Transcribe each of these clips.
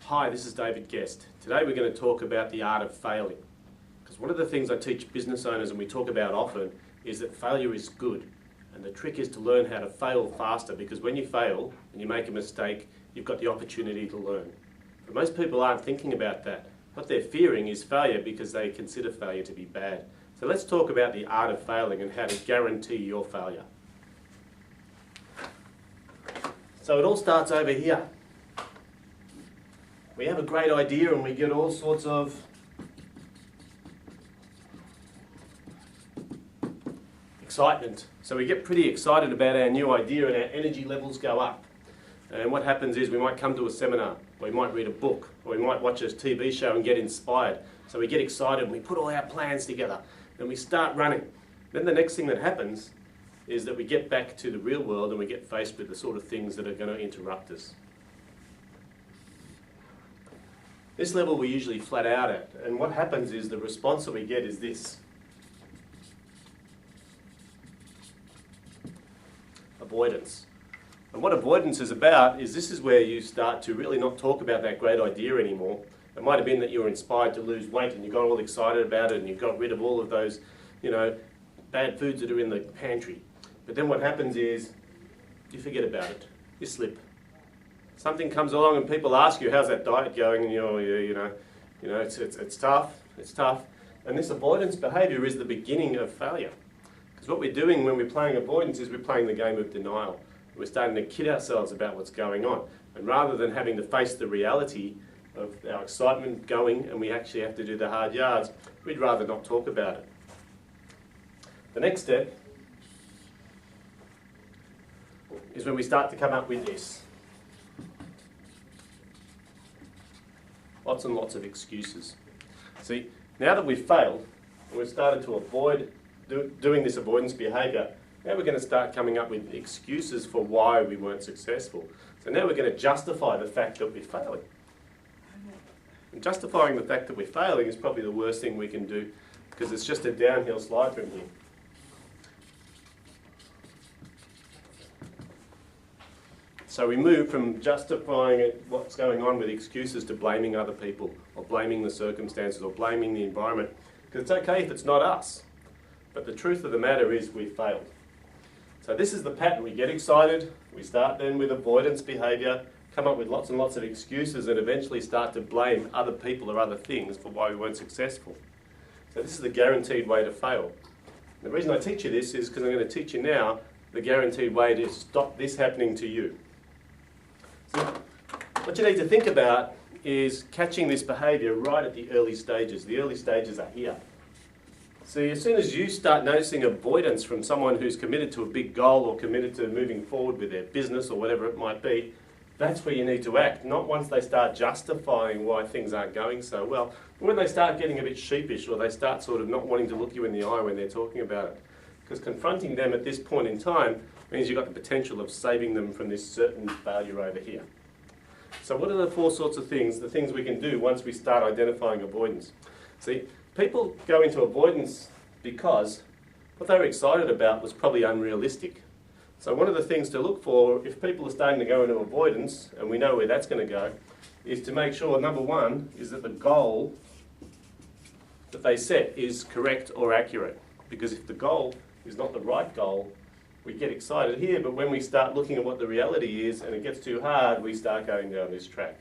Hi, this is David Guest. Today we're going to talk about the art of failing. Because one of the things I teach business owners and we talk about often is that failure is good. And the trick is to learn how to fail faster, because when you fail and you make a mistake, you've got the opportunity to learn. But most people aren't thinking about that. What they're fearing is failure because they consider failure to be bad. So let's talk about the art of failing and how to guarantee your failure. So it all starts over here. We have a great idea and we get all sorts of excitement. So we get pretty excited about our new idea and our energy levels go up. And what happens is we might come to a seminar, or we might read a book, or we might watch a TV show and get inspired. So we get excited and we put all our plans together and we start running. Then the next thing that happens is that we get back to the real world and we get faced with the sort of things that are going to interrupt us. This level we usually flat out at, and what happens is the response that we get is this. Avoidance. And what avoidance is about is this is where you start to really not talk about that great idea anymore. It might have been that you were inspired to lose weight and you got all excited about it and you got rid of all of those, bad foods that are in the pantry. But then what happens is you forget about it. You slip. Something comes along and people ask you, how's that diet going? And it's tough, it's tough. And this avoidance behaviour is the beginning of failure. Because what we're doing when we're playing avoidance is we're playing the game of denial. We're starting to kid ourselves about what's going on. And rather than having to face the reality of our excitement going and we actually have to do the hard yards, we'd rather not talk about it. The next step is when we start to come up with this. Lots and lots of excuses. See, now that we've failed, and we've started to avoid doing this avoidance behaviour, now we're going to start coming up with excuses for why we weren't successful. So now we're going to justify the fact that we're failing. And justifying the fact that we're failing is probably the worst thing we can do, because it's just a downhill slide from here. So we move from justifying what's going on with excuses to blaming other people, or blaming the circumstances, or blaming the environment. Because it's okay if it's not us. But the truth of the matter is we've failed. So this is the pattern. We get excited, we start then with avoidance behaviour, come up with lots and lots of excuses, and eventually start to blame other people or other things for why we weren't successful. So this is the guaranteed way to fail. And the reason I teach you this is because I'm going to teach you now the guaranteed way to stop this happening to you. So what you need to think about is catching this behaviour right at the early stages. The early stages are here. So as soon as you start noticing avoidance from someone who's committed to a big goal or committed to moving forward with their business or whatever it might be, that's where you need to act, not once they start justifying why things aren't going so well, but when they start getting a bit sheepish or they start sort of not wanting to look you in the eye when they're talking about it. Because confronting them at this point in time means you've got the potential of saving them from this certain failure over here. So what are the four sorts of things, the things we can do once we start identifying avoidance? See, people go into avoidance because what they were excited about was probably unrealistic. So one of the things to look for, if people are starting to go into avoidance, and we know where that's going to go, is to make sure, number one, is that the goal that they set is correct or accurate. Because if the goal is not the right goal, we get excited here, but when we start looking at what the reality is and it gets too hard, we start going down this track.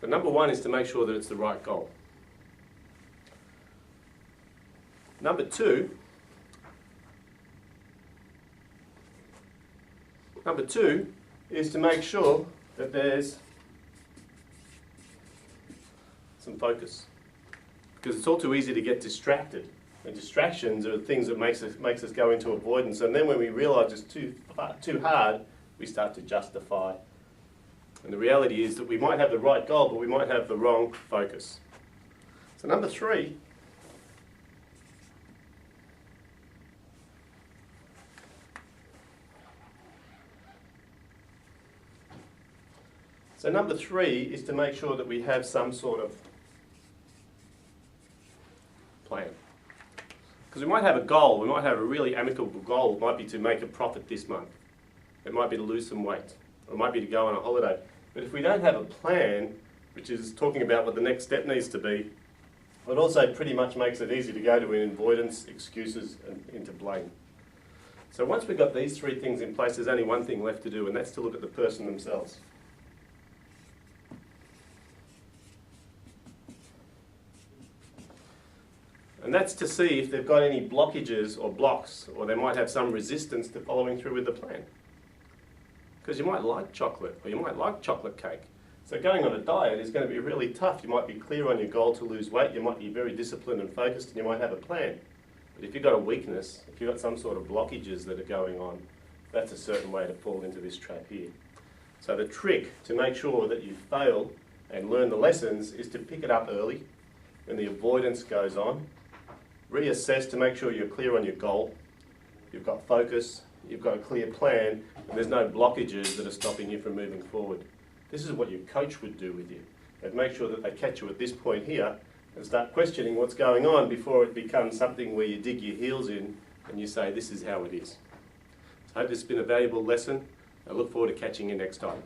So number one is to make sure that it's the right goal. Number two is to make sure that there's some focus. Because it's all too easy to get distracted. And distractions are the things that makes us go into avoidance. And then when we realise it's too hard, we start to justify. And the reality is that we might have the right goal, but we might have the wrong focus. So number three is to make sure that we have some sort of plan. Because we might have a goal, we might have a really amicable goal. It might be to make a profit this month. It might be to lose some weight. Or it might be to go on a holiday. But if we don't have a plan, which is talking about what the next step needs to be. It also pretty much makes it easy to go to avoidance, excuses, and into blame. So once we've got these three things in place, there's only one thing left to do, and that's to look at the person themselves. And that's to see if they've got any blockages or blocks, or they might have some resistance to following through with the plan. Because you might like chocolate, or you might like chocolate cake. So going on a diet is going to be really tough. You might be clear on your goal to lose weight, you might be very disciplined and focused, and you might have a plan. But if you've got a weakness, if you've got some sort of blockages that are going on, that's a certain way to fall into this trap here. So the trick to make sure that you fail and learn the lessons is to pick it up early when the avoidance goes on. Reassess to make sure you're clear on your goal, you've got focus, you've got a clear plan, and there's no blockages that are stopping you from moving forward. This is what your coach would do with you. They'd make sure that they catch you at this point here and start questioning what's going on before it becomes something where you dig your heels in and you say, this is how it is. So I hope this has been a valuable lesson. I look forward to catching you next time.